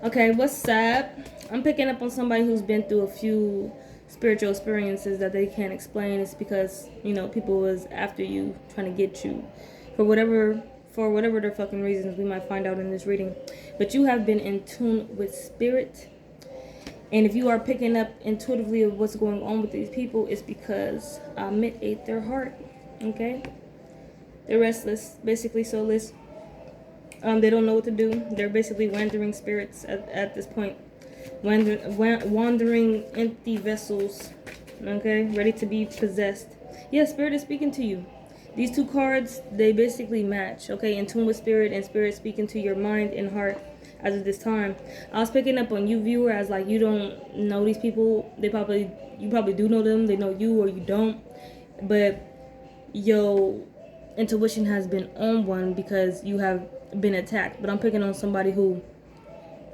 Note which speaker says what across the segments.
Speaker 1: Okay, what's up? I'm picking up on somebody who's been through a few spiritual experiences that they can't explain. It's because, people was after you, trying to get you. For whatever their fucking reasons, we might find out in this reading. But you have been in tune with spirit. And if you are picking up intuitively of what's going on with these people, it's because Amit ate their heart. Okay? They're restless, basically soulless. They don't know what to do. They're basically wandering spirits at this point. Wandering empty vessels. Okay? Ready to be possessed. Yeah, spirit is speaking to you. These two cards, they basically match. Okay? In tune with spirit and spirit speaking to your mind and heart as of this time. I was picking up on you, viewer, as like you don't know these people. You probably do know them. They know you or you don't. But your intuition has been on one because you have been attacked. But I'm picking on somebody who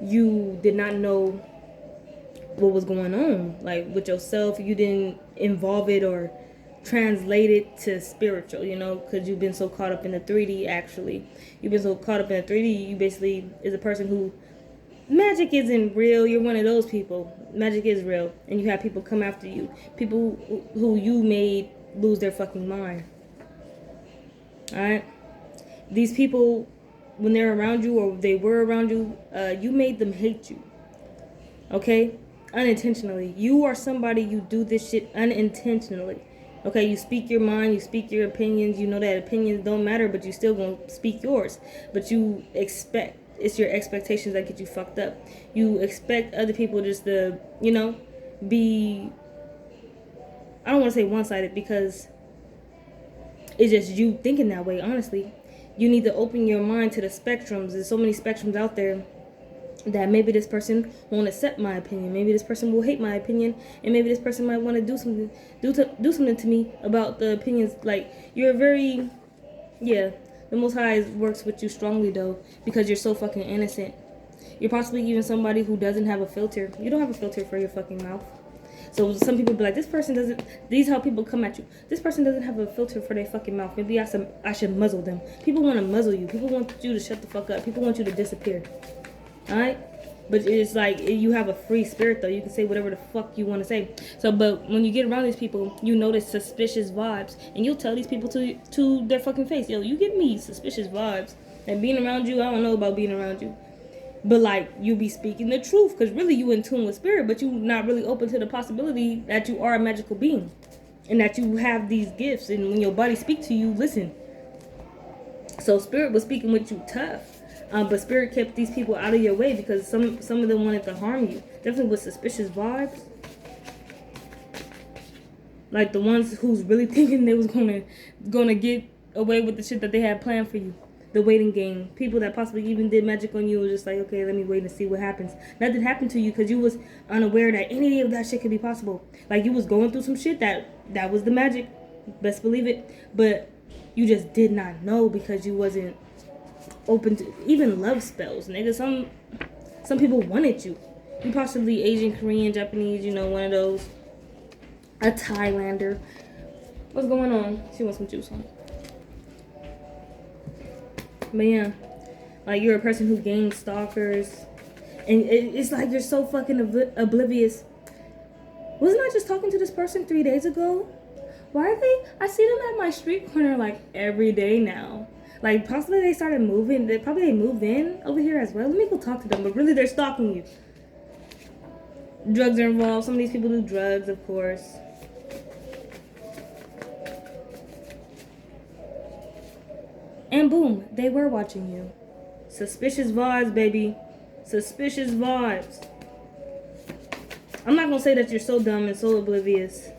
Speaker 1: you did not know what was going on, like with yourself. You didn't involve it or translate it to spiritual, because you've been so caught up in the 3D. Actually, you've been so caught up in the 3D, you basically is a person who magic isn't real. You're one of those people. Magic is real, and you have people come after you, people who you made lose their fucking mind. All right, these people, when they're around you or they were around you, you made them hate you. Okay, unintentionally. You are somebody, you do this shit unintentionally. Okay, you speak your mind, you speak your opinions. You know that opinions don't matter, but you still gonna speak yours. But you expect, it's your expectations that get you fucked up. You expect other people just to, be, I don't want to say one-sided, because it's just you thinking that way, honestly. You need to open your mind to the spectrums. There's so many spectrums out there that maybe this person won't accept my opinion. Maybe this person will hate my opinion, and maybe this person might want to do something to me about the opinions. Like, you're very, the Most High works with you strongly though, because you're so fucking innocent. You're possibly even somebody who doesn't have a filter. You don't have a filter for your fucking mouth. So some people be like, this person doesn't, these how people come at you. This person doesn't have a filter for their fucking mouth. Maybe I should muzzle them. People want to muzzle you. People want you to shut the fuck up. People want you to disappear. Alright? But it's like, you have a free spirit though. You can say whatever the fuck you want to say. So, but when you get around these people, you notice suspicious vibes. And you'll tell these people to their fucking face, yo, you give me suspicious vibes. And being around you, I don't know about being around you. But like, you be speaking the truth, because really you in tune with spirit, but you not really open to the possibility that you are a magical being. And that you have these gifts. And when your body speaks to you, listen. So spirit was speaking with you tough. But spirit kept these people out of your way because some of them wanted to harm you. Definitely with suspicious vibes. Like the ones who's really thinking they was gonna get away with the shit that they had planned for you. The waiting game. People that possibly even did magic on you was just like, okay, let me wait and see what happens. Nothing happened to you because you was unaware that any of that shit could be possible. Like, you was going through some shit that was the magic. Best believe it. But you just did not know because you wasn't open to even love spells, nigga. Some people wanted you. You possibly Asian, Korean, Japanese, one of those. A Thailander. What's going on? She wants some juice on. But yeah, like, you're a person who gains stalkers, and it's like you're so fucking oblivious. Wasn't I just talking to this person 3 days ago? Why are they? I see them at my street corner like every day now. Like, possibly they started moving. They moved in over here as well. Let me go talk to them. But really, they're stalking you. Drugs are involved. Some of these people do drugs, of course. And boom, they were watching you. Suspicious vibes, baby. Suspicious vibes. I'm not going to say that you're so dumb and so oblivious.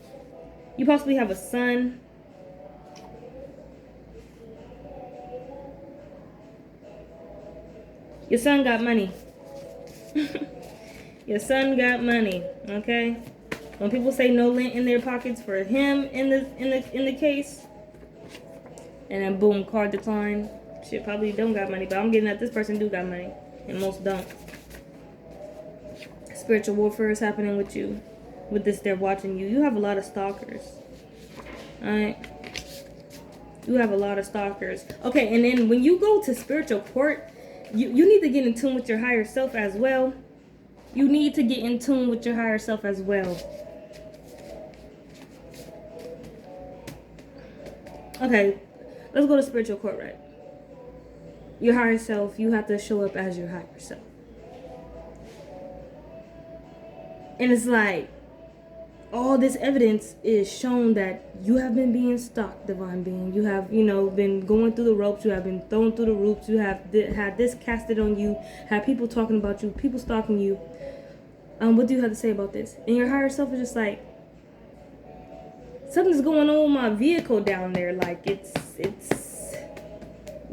Speaker 1: You possibly have a son. Your son got money. Your son got money, okay? When people say no lint in their pockets for him in the case, and then boom, card decline. Shit, probably don't got money, but I'm getting that this person do got money, and most don't. Spiritual warfare is happening with you. With this, they're watching you. You have a lot of stalkers. Alright? You have a lot of stalkers. Okay, and then when you go to spiritual court, You need to get in tune with your higher self as well. You need to get in tune with your higher self as well. Okay, let's go to spiritual court, right? Your higher self, you have to show up as your higher self. And it's like, all this evidence is shown that you have been being stalked, divine being. You have, been going through the ropes. You have been thrown through the ropes. You have had this casted on you. Had people talking about you. People stalking you. What do you have to say about this? And your higher self is just like, something's going on with my vehicle down there. Like, it's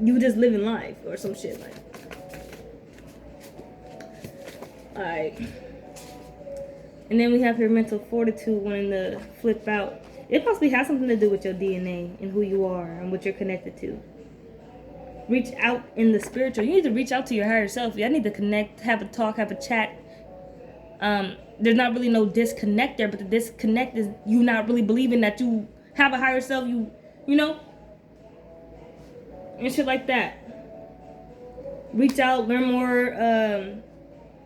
Speaker 1: you just living life or some shit like. Alright. And then we have your mental fortitude wanting to flip out. It possibly has something to do with your DNA and who you are and what you're connected to. Reach out in the spiritual. You need to reach out to your higher self. You need to connect, have a talk, have a chat. There's not really no disconnect there, but the disconnect is you not really believing that you have a higher self, you know? And shit like that. Reach out, learn more,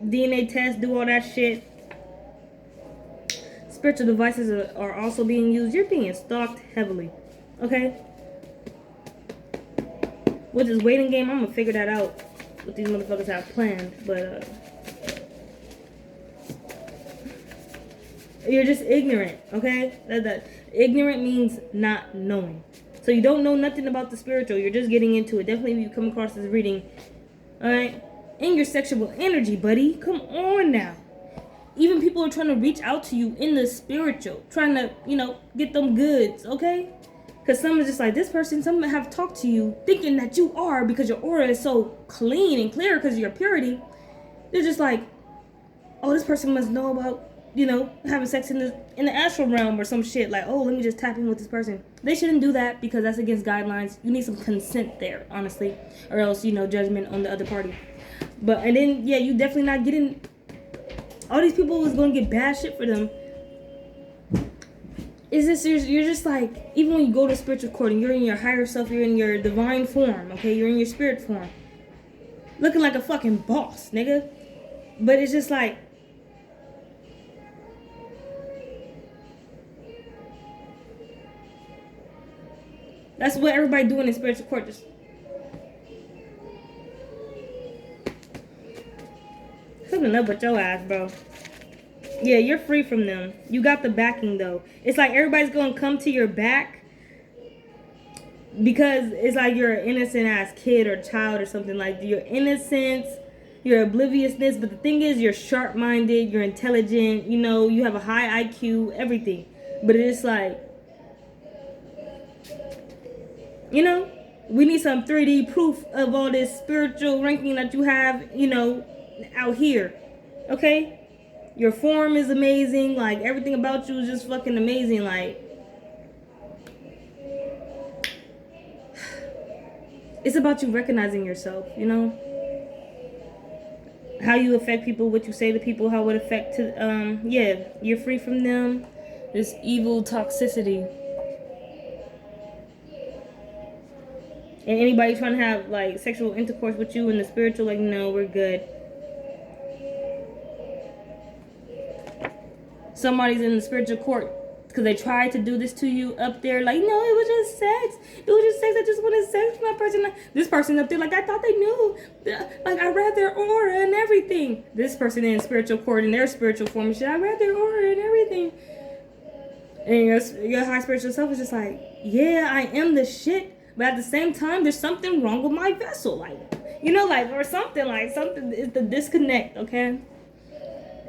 Speaker 1: DNA tests, do all that shit. Spiritual devices are also being used. You're being stalked heavily. Okay? With this waiting game, I'm gonna figure that out. What these motherfuckers have planned. But, you're just ignorant. Okay? That ignorant means not knowing. So you don't know nothing about the spiritual. You're just getting into it. Definitely if you come across this reading. Alright? In your sexual energy, buddy. Come on now. Even people are trying to reach out to you in the spiritual. Trying to, get them goods, okay? Because some is just like, this person, some have talked to you thinking that you are because your aura is so clean and clear because of your purity. They're just like, oh, this person must know about, having sex in the astral realm or some shit. Like, oh, let me just tap in with this person. They shouldn't do that because that's against guidelines. You need some consent there, honestly. Or else, judgment on the other party. And then, yeah, you definitely not getting... All these people is going to get bad shit for them. Is this, you're just like, even when you go to spiritual court and you're in your higher self, you're in your divine form, okay? You're in your spirit form. Looking like a fucking boss, nigga. But it's just like, that's what everybody doing in spiritual court. Just something up with your ass, bro. Yeah, you're free from them. You got the backing, though. It's like everybody's going to come to your back because it's like you're an innocent-ass kid or child or something. Like, your innocence, your obliviousness. But the thing is, you're sharp-minded, you're intelligent, you have a high IQ, everything. But it's like, we need some 3D proof of all this spiritual ranking that you have, out here. Okay? Your form is amazing. Like, everything about you is just fucking amazing. Like, it's about you recognizing yourself, how you affect people, what you say to people, how it affect to, yeah, you're free from them. This evil toxicity. And anybody trying to have, like, sexual intercourse with you in the spiritual, like, no, we're good. Somebody's in the spiritual court because they tried to do this to you up there. Like, no, it was just sex. It was just sex. I just wanted sex with my person. This person up there, like, I thought they knew. Like, I read their aura and everything. This person in spiritual court in their spiritual form and shit, I read their aura and everything. And your high spiritual self is just like, yeah, I am the shit. But at the same time, there's something wrong with my vessel. Like, or something. Like, something is the disconnect, okay?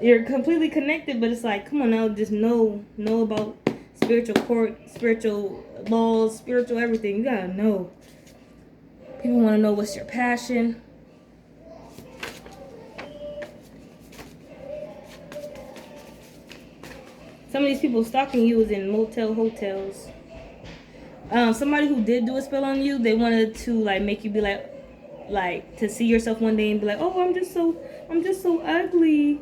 Speaker 1: You're completely connected, but it's like, come on now, just know about spiritual court, spiritual laws, spiritual everything. You gotta know. People want to know what's your passion. Some of these people stalking you is in motel hotels. Somebody who did do a spell on you, they wanted to like make you be like to see yourself one day and be like, oh, I'm just so ugly.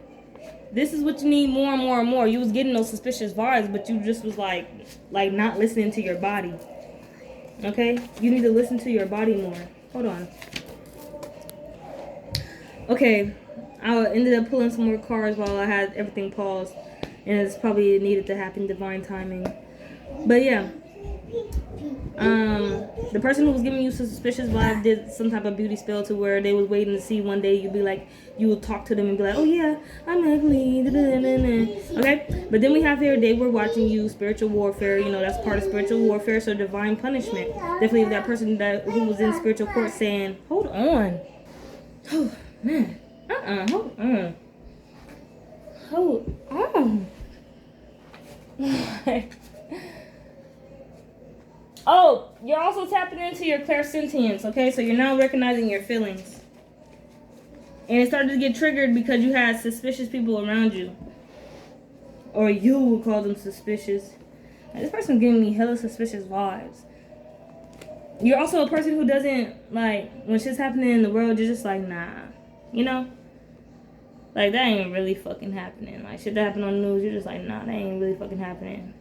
Speaker 1: This is what you need more and more and more. You was getting those suspicious vibes, but you just was like not listening to your body. Okay? You need to listen to your body more. Hold on. Okay, I ended up pulling some more cards while I had everything paused, and it's probably needed to happen, divine timing. But yeah, the person who was giving you suspicious vibe did some type of beauty spell to where they was waiting to see one day you'd be like, you would talk to them and be like, oh yeah, I'm ugly, okay? But then we have here, they were watching you, spiritual warfare, you know, that's part of spiritual warfare, so divine punishment. Definitely that person who was in spiritual court saying, hold on. Oh, man. Hold on. Hold on. Oh, you're also tapping into your clairsentience, okay? So you're now recognizing your feelings. And it started to get triggered because you had suspicious people around you. Or you would call them suspicious. Like, this person's giving me hella suspicious vibes. You're also a person who doesn't, like, when shit's happening in the world, you're just like, nah. You know? Like, that ain't really fucking happening. Like, shit that happened on the news, you're just like, nah, that ain't really fucking happening.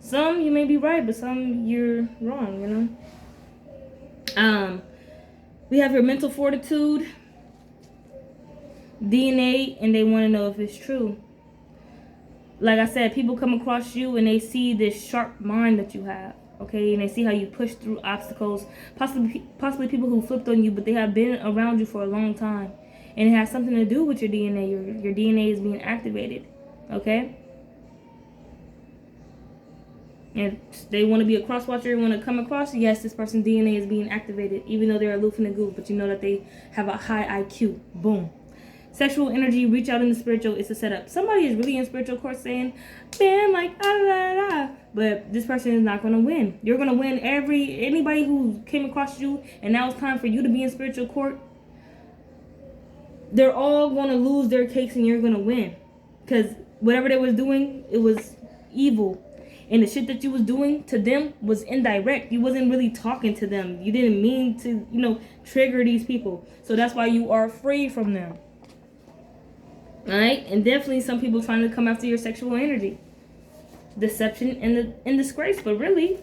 Speaker 1: Some you may be right, but some you're wrong, you know? We have your mental fortitude, DNA, and they want to know if it's true. Like I said, people come across you and they see this sharp mind that you have, okay? And they see how you push through obstacles, possibly people who flipped on you, but they have been around you for a long time. And it has something to do with your DNA. Your DNA is being activated, okay? And they want to be a cross watcher, want to come across, yes, this person's DNA is being activated, even though they're aloof in the goof, but you know that they have a high IQ. Boom. Sexual energy, reach out in the spiritual, it's a setup. Somebody is really in spiritual court saying, man, like, ah, da, da, da. But this person is not going to win. You're going to win anybody who came across you, and now it's time for you to be in spiritual court. They're all going to lose their case, and you're going to win. Because whatever they was doing, it was evil. And the shit that you was doing to them was indirect. You wasn't really talking to them. You didn't mean to, you know, trigger these people. So that's why you are free from them. Alright? And definitely some people trying to come after your sexual energy. Deception and disgrace. But really,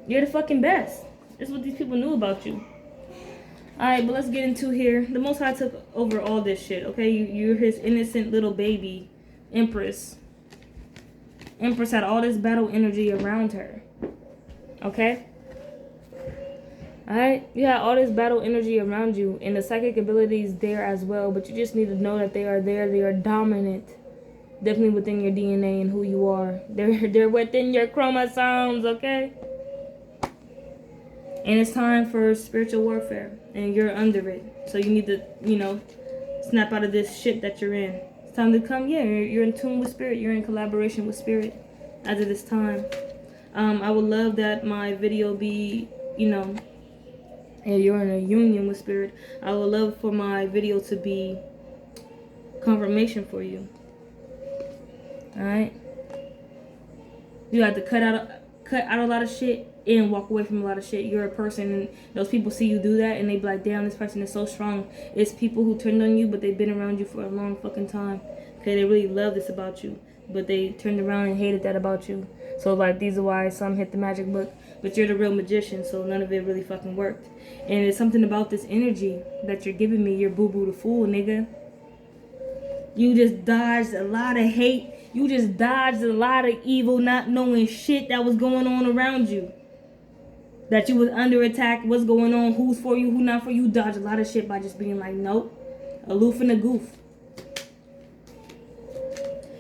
Speaker 1: you're the fucking best. That's what these people knew about you. Alright, but let's get into here. The Most High took over all this shit, okay? You're his innocent little baby, Empress. Empress had all this battle energy around her. Okay? Alright? You had all this battle energy around you. And the psychic ability is there as well. But you just need to know that they are there. They are dominant. Definitely within your DNA and who you are. They're within your chromosomes, okay? And it's time for spiritual warfare. And you're under it. So you need to, you know, snap out of this shit that you're in. Time to come, yeah, you're in tune with spirit, you're in collaboration with spirit as of this time. I would love that my video be, you know, and you're in a union with spirit. I would love for my video to be confirmation for you. Alright? You have to cut out a lot of shit and walk away from a lot of shit. You're a person, and those people see you do that and they be like, damn, this person is so strong. It's people who turned on you, but they've been around you for a long fucking time. Okay, they really love this about you, but they turned around and hated that about you. So like, these are why some hit the magic book, but you're the real magician, so none of it really fucking worked. And it's something about this energy that you're giving me. You're boo-boo the fool, nigga. You just dodged a lot of hate. You just dodged a lot of evil, not knowing shit that was going on around you. That you was under attack, what's going on, who's for you, who not for you. Dodge a lot of shit by just being like, nope, aloof and a goof.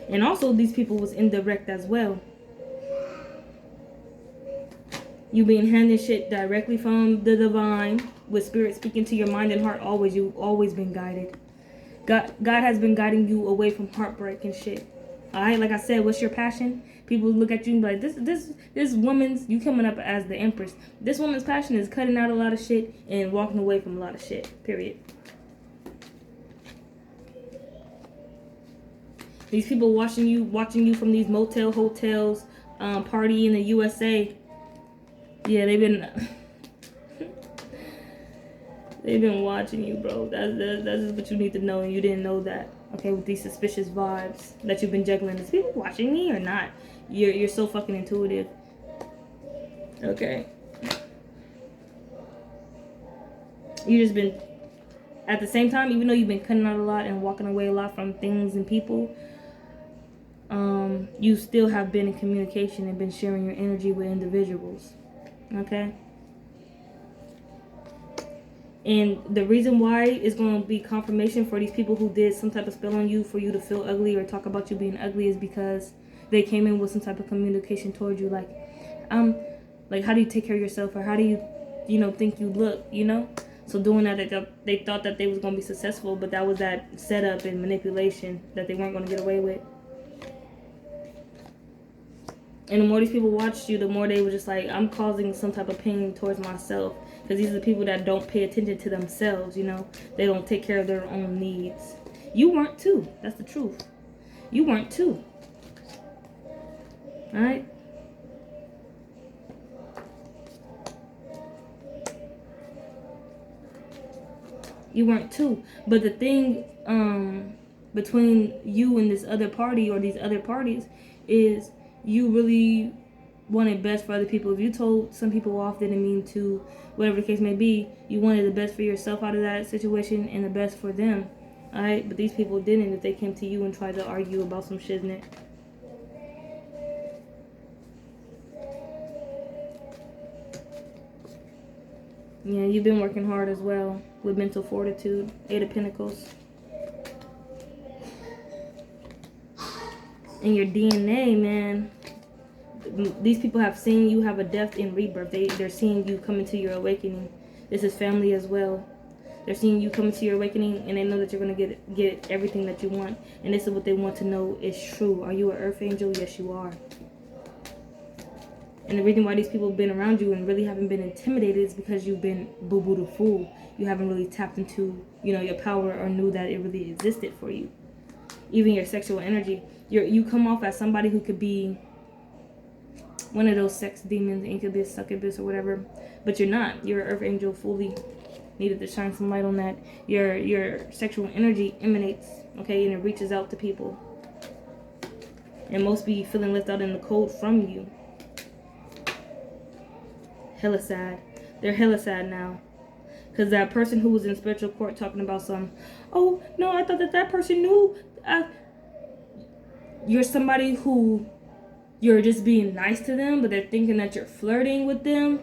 Speaker 1: And also these people was indirect as well. You being handed shit directly from the divine, with spirit speaking to your mind and heart always. You've always been guided. God has been guiding you away from heartbreak and shit. Alright, like I said, what's your passion? People look at you and be like, this woman's, you coming up as the Empress. This woman's passion is cutting out a lot of shit and walking away from a lot of shit. Period. These people watching you from these motel, hotels, party in the USA. Yeah, they've been watching you, bro. That's just what you need to know, and you didn't know that. Okay, with these suspicious vibes that you've been juggling. Is people watching me or not? You're so fucking intuitive. Okay. You just been At the same time, even though you've been cutting out a lot and walking away a lot from things and people, you still have been in communication and been sharing your energy with individuals. Okay? And the reason why is going to be confirmation for these people who did some type of spell on you for you to feel ugly or talk about you being ugly is because they came in with some type of communication towards you, like how do you take care of yourself, or how do you think you look, So doing that, they thought that they was going to be successful, but that was that setup and manipulation that they weren't going to get away with. And the more these people watched you, the more they were just like, I'm causing some type of pain towards myself. Because these are the people that don't pay attention to themselves, They don't take care of their own needs. You weren't too. That's the truth. You weren't too. Alright? You weren't too. But the thing between you and this other party or these other parties is you really wanted best for other people. If you told some people off, didn't mean to, whatever the case may be, you wanted the best for yourself out of that situation and the best for them. Alright? But these people didn't if they came to you and tried to argue about some shiznit. Yeah, you've been working hard as well with mental fortitude. 8 of Pentacles. And your DNA, man. These people have seen you have a death and rebirth. They're seeing you come into your awakening. This is family as well. They're seeing you come into your awakening, and they know that you're going to get everything that you want. And this is what they want to know is true. Are you an earth angel? Yes, you are. And the reason why these people have been around you and really haven't been intimidated is because you've been boo-boo the fool. You haven't really tapped into, your power or knew that it really existed for you. Even your sexual energy. You come off as somebody who could be one of those sex demons, incubus, succubus, or whatever. But you're not. You're an earth angel fully. Needed to shine some light on that. Your sexual energy emanates, okay, and it reaches out to people. And most be feeling left out in the cold from you. Hella sad. They're hella sad now. Because that person who was in spiritual court talking about oh, no, I thought that person knew. You're somebody who you're just being nice to them, but they're thinking that you're flirting with them,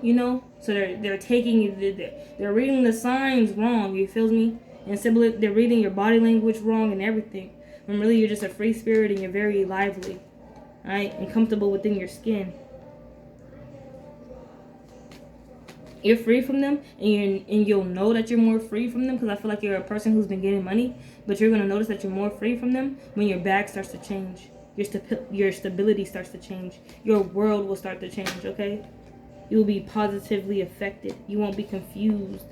Speaker 1: So they're reading the signs wrong, you feel me? And they're reading your body language wrong and everything. When really you're just a free spirit and you're very lively, right? And comfortable within your skin. You're free from them, and you'll know that you're more free from them, because I feel like you're a person who's been getting money, but you're going to notice that you're more free from them when your bag starts to change. Your stability starts to change. Your world will start to change, okay? You will be positively affected. You won't be confused.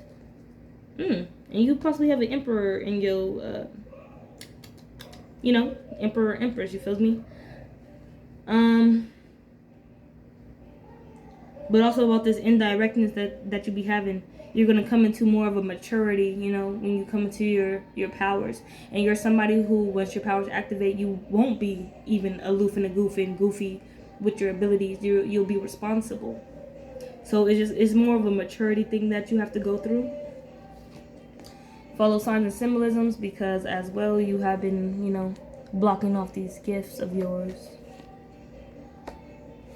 Speaker 1: And you possibly have an emperor in your, emperor, empress, you feel me? But also about this indirectness that you be having. You're going to come into more of a maturity, when you come into your powers. And you're somebody who, once your powers activate, you won't be even aloof and goofy with your abilities. You'll be responsible. So it's more of a maturity thing that you have to go through. Follow signs and symbolisms, because as well you have been, blocking off these gifts of yours.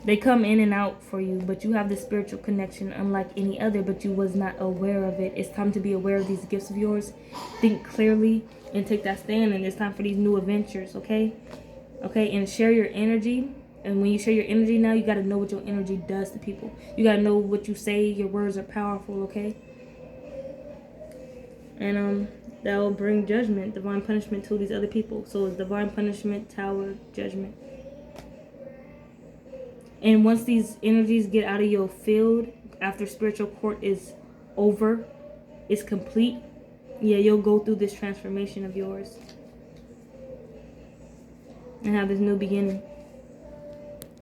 Speaker 1: They come in and out for you, but you have this spiritual connection unlike any other, but you was not aware of it. It's time to be aware of these gifts of yours. Think clearly and take that stand, and it's time for these new adventures, okay? Okay, and share your energy. And when you share your energy now, you got to know what your energy does to people. You got to know what you say. Your words are powerful, okay? And that will bring judgment, divine punishment to these other people. So it's divine punishment, tower, judgment. And once these energies get out of your field, after spiritual court is over, is complete, yeah, you'll go through this transformation of yours and have this new beginning.